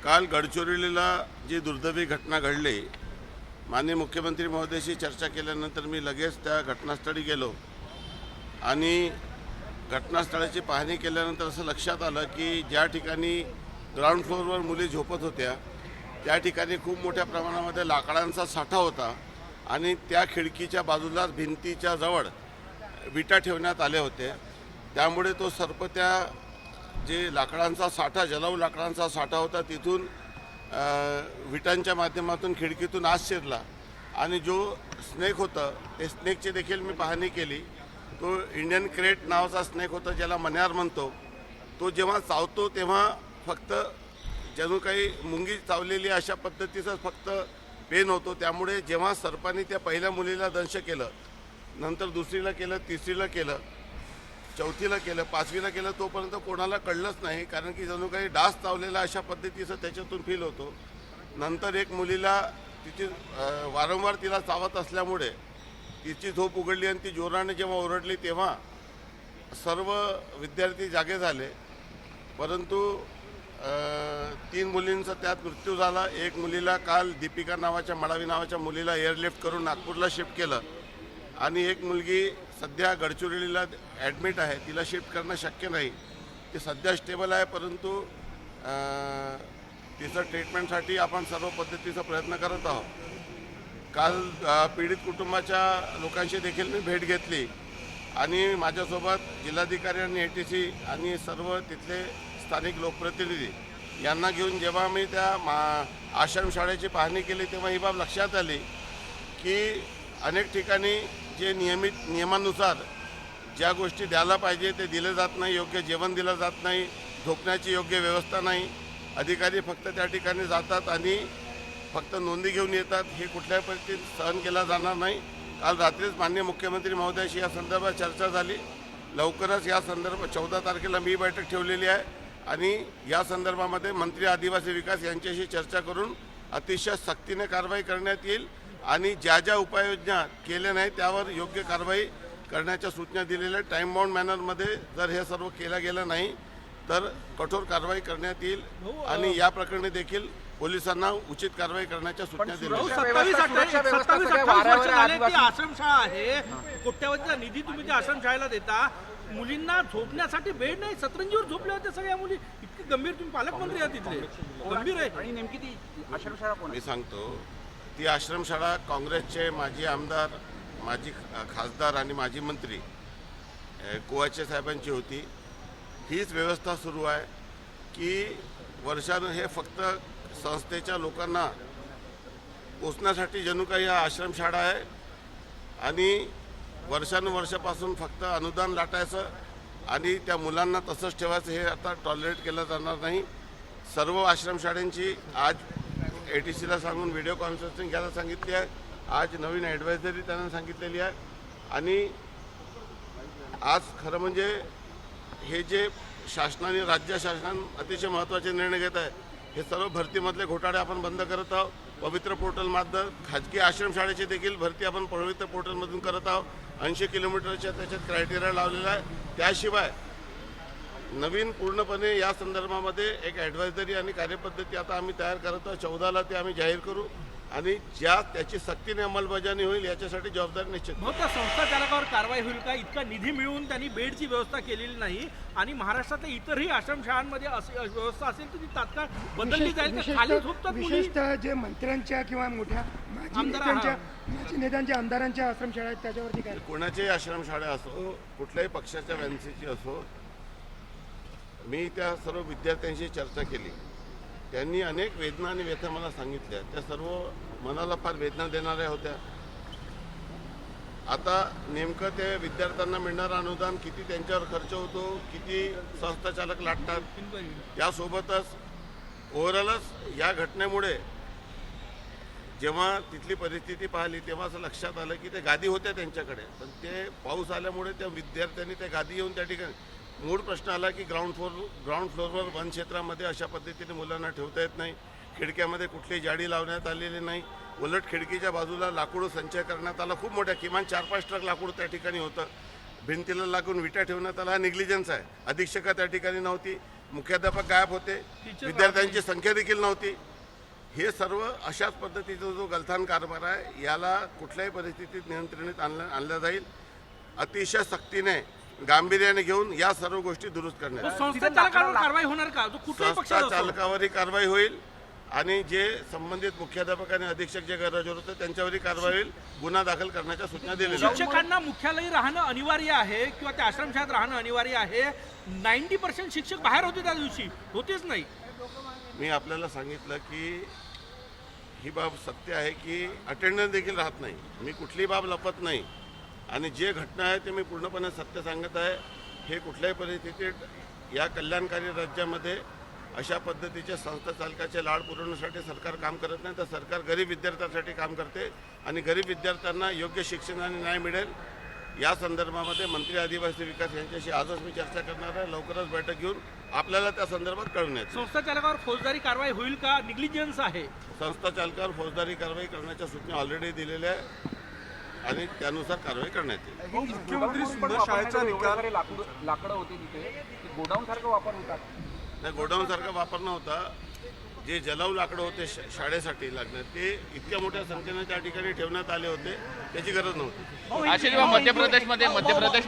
काल गडचिरोलीला जी दुर्दैवी घटना घडली, माननीय मुख्यमंत्री महोदयाशी चर्चा केल्यानंतर मी लगेच त्या घटनास्थळी गेलो आणि घटनास्थळाची पाहणी केल्यानंतर असं लक्षात आलं की ज्या ठिकाणी ग्राउंड फ्लोअरवर मुली झोपत होत्या त्या ठिकाणी खूप मोठ्या प्रमाणामध्ये लाकडांचा साठा होता आणि त्या खिडकीच्या बाजूला भिंतीच्या जवळ विटा ठेवण्यात आले होते। त्यामुळे तो सर्प त्या जे लाकडांचा साठा जलाऊ लाकडांचा साठा होता तिथून विटांच्या माध्यमातून खिडकीतून आत शिरला आणि जो स्नेक होता ते स्नेकची देखील मी पाहणी केली। तो इंडियन क्रेट नावाचा स्नेक होता ज्याला मण्यार म्हणतो। तो जेव्हा चावतो तेव्हा फक्त जणू काही मुंगी चावलेली अशा पद्धतीचं फक्त पेन होतो। त्यामुळे जेव्हा सर्पाने त्या पहिल्या मुलीला दंश केलं, नंतर दुसरीला केलं, तिसरीला केलं, चौथीला केलं, पाचवीला केलं, तोपर्यंत कोणाला कळलंच नाही, कारण की जणू काही डास चावलेला अशा पद्धतीचं त्याच्यातून फील होतो। नंतर एक मुलीला तिची वारंवार तिला चावत असल्यामुळे तिची झोप उघडली आणि ती जोराने जेव्हा ओरडली तेव्हा सर्व विद्यार्थी जागे झाले, परंतु 3 मुलींचा त्यात मृत्यू झाला। एक मुलीला काल दीपिका नावाच्या मडावी नावाच्या मुलीला एअरलिफ्ट करून नागपूरला शिफ्ट केलं आणि एक मुलगी सध्या गडचिरोलीला ॲडमिट आहे, तिला शिफ्ट करणं शक्य नाही। ती सध्या स्टेबल आहे, परंतु तिचं ट्रीटमेंटसाठी आपण सर्व पद्धतीचा प्रयत्न करत आहोत। काल पीडित कुटुंबाच्या लोकांशी देखील मी भेट घेतली आणि माझ्यासोबत जिल्हाधिकारी आणि ATC आणि सर्व तिथले स्थानिक लोकप्रतिनिधी यांना घेऊन जेव्हा मी त्या आश्रमशाळेची पाहणी केली तेव्हा ही बाब लक्षात आली की अनेक ठिकाणी जे नियमानुसार ज्या गोष्टी द्यायला पाहिजे ते दिले जात नाही, योग्य जेवण दिलं जात नाही, झोपण्याची योग्य व्यवस्था नाही। अधिकारी फक्त त्या ठिकाणी जातात आणि फक्त नोंदी घेऊन येतात, हे कुठल्याही परिस्थितीत सहन केला जाणार नाही। काल रात्रीच माननीय मुख्यमंत्री महोदयाशी या संदर्भात चर्चा झाली। लवकरच या संदर्भात 14 तारखेला मी बैठक ठेवलेली आहे आणि या संदर्भामध्ये मंत्री आदिवासी विकास यांच्याशी चर्चा करून अतिशय सक्तीने कारवाई करण्यात येईल आणि ज्या ज्या उपाययोजना केल्या नाही त्यावर योग्य कारवाई करण्याच्या सूचना दिलेल्या आहेत। टाईम बाउंड मॅनरमध्ये जर हे सर्व केलं गेलं नाही तर कठोर कारवाई करण्यात येईल आणि या प्रकरणी देखील पोलिसांना उचित कारवाई करण्याच्या सूचना दिल्या आहेत। 27-28 आश्रमशाळा आहे, कोट्यावधीचा निधी तुम्ही त्या आश्रमशाळेला देता, मुलींना झोपण्यासाठी बेड नाही, सतरंजीवर झोपल्या होत्या सगळ्या मुली। इतकी गंभीर, तुम्ही पालकमंत्री आहात तिथले, गंभीर आहे। आणि नेमकी ती आश्रमशाळा कोण? मी सांगतो, ती आश्रमशाळा काँग्रेसचे माजी आमदार, माजी खासदार आणि माजी मंत्री कुवाचे साहेबांची होती। हीच व्यवस्था सुरू आहे की वर्षानं हे फक्त संस्थेच्या लोकांना पोचण्यासाठी जणू काही हा आश्रमशाळा आहे आणि वर्षानुवर्षापासून फक्त अनुदान लाटायचं आणि त्या मुलांना तसंच ठेवायचं, हे आता टॉलरेट केलं जाणार नाही। सर्व आश्रमशाळांची आज ATCला सांगून व्हिडिओ कॉन्फरन्सिंग घ्यायला सांगितली आहे। आज नवीन ॲडवायझरी त्यांना सांगितलेली आहे आणि आज खरं म्हणजे हे जे शासनाने, राज्य शासन अतिशय महत्त्वाचे निर्णय घेत आहे, हे सर्व भरतीमधले घोटाळे आपण बंद करत आहोत। पवित्र पोर्टलमार्फत खाजगी आश्रमशाळेची देखील भरती आपण पवित्र पोर्टलमधून करत आहोत। 80 किलोमीटरच्या त्याच्यात क्रायटेरिया लावलेला आहे। त्याशिवाय नवीन पूर्णपणे या संदर्भामध्ये एक ॲडवायझरी आणि कार्यपद्धती आता आम्ही तयार करत आहोत। 14ला ते आम्ही जाहीर करू आणि ज्या त्याची सक्तीने अंमलबजावणी होईल याच्यासाठी जबाबदारी निश्चित। मग त्या संस्था चालकावर कारवाई होईल का? इतका निधी मिळवून त्यांनी बेडची व्यवस्था केलेली नाही आणि महाराष्ट्रातल्या इतरही आश्रमशाळांमध्ये व्यवस्था असेल तर ती तात्काळ बदलली जाईल का? खाली झोपतात मुली। विशेषतः जे मंत्र्यांच्या किंवा मोठ्या माजी नेत्यांच्या आमदारांच्या आश्रमशाळा आहेत त्याच्यावरती काय? कोणाच्याही आश्रमशाळा असो, कुठल्याही पक्षाच्या वॅन्सीची असो, मी त्या सर्व विद्यार्थ्यांशी चर्चा केली। त्यांनी अनेक वेदना आणि व्यथा मला सांगितल्या, त्या सर्व मनाला फार वेदना देणाऱ्या होत्या। आता नेमकं ते विद्यार्थ्यांना मिळणारं अनुदान किती त्यांच्यावर खर्च होतो, किती संस्था चालक लाटतात, यासोबतच ओव्हरऑलच या घटनेमुळे जेव्हा तिथली परिस्थिती पाहिली तेव्हा असं लक्षात आलं की ते गादी होत्या त्यांच्याकडे, पण ते पाऊस आल्यामुळे त्या विद्यार्थ्यांनी त्या गादी येऊन त्या ठिकाणी मूळ प्रश्न आला की ग्राउंड फ्लोअरवर वन क्षेत्रामध्ये अशा पद्धतीने मुलांना ठेवता येत नाही। खिडक्यामध्ये कुठली जाडी लावण्यात आलेली नाही, उलट खिडकीच्या बाजूला लाकूड संचय करण्यात आला। खूप मोठ्या, किमान 4-5 ट्रक लाकूड त्या ठिकाणी होतं। भिंतीला लागून विटा ठेवण्यात आला, हा निग्लिजन्स आहे। अधीक्षका त्या ठिकाणी नव्हती, मुख्याध्यापक गायब होते, विद्यार्थ्यांची संख्या देखील नव्हती. हे सर्व अशाच पद्धतीचा जो गलथान कारभार आहे याला कुठल्याही परिस्थितीत नियंत्रणात आणलं जाईल. अतिशय सक्तीने गांभीर्याने घेऊन या सर्व गोष्टी दुरुस्त करण्यात येतील. संस्था चालकावर कारवाई होणार का? जो कुठल्याही संस्था पक्षाचा असो. चालकावरही कारवाई होईल आणि जे संबंधित मुख्याध्यापक आणि अधीक्षक जे गैरहजर होते त्यांच्यावरही कारवाई होईल. गुन्हा दाखल करण्याच्या सूचना दिलेल्या आहेत. शिक्षकांना मुख्यालयी राहणं अनिवार्य आहे किंवा त्या आश्रमशाळेत राहणं अनिवार्य आहे. 90% शिक्षक बाहेर होते त्या दिवशी, होतेच नाही. मी आपल्याला सांगितलं की ही बाब सत्य आहे की अटेंडन्स देखील राहत नाही. मी कुठली बाब लपत नाही आणि जे घटना आहे ते मी पूर्णपणे सत्य सांगत आहे. हे कुठल्याही परिस्थितीत या कल्याणकारी राज्यामध्ये अशा पद्धतीचे संस्था चालकाचे लाड पुरवण्यासाठी सरकार काम करत नाही, तर सरकार गरीब विद्यार्थ्यांसाठी काम करते आणि गरीब विद्यार्थ्यांना योग्य शिक्षण आणि न्याय मिळेल या संदर्भामध्ये मंत्री आदिवासी विकास यांच्याशी आजच मी चर्चा करणार आहे. लवकरच बैठक घेऊन आपल्याला त्या संदर्भात कळवण्यात येईल. संस्था चालकावर फौजदारी कारवाई होईल का? निग्लिजन्स आहे. संस्था चालकावर फौजदारी कारवाई करण्याच्या सूचना ऑलरेडी दिलेल्या आहे आणि त्यानुसार कारवाई करण्यात येईल. मुख्यमंत्री सुंदर शाळेचा निकाल लाकडं होते तिथे गोडाऊन सारखं वापर होता. नाही, गोडाऊनसारखा वापर नव्हता. जे जलाऊ लाकडं होते शाळेसाठी लागणार ते इतक्या मोठ्या संख्येने त्या ठिकाणी ठेवण्यात आले होते, त्याची गरज नव्हती. आशिष, मध्य प्रदेश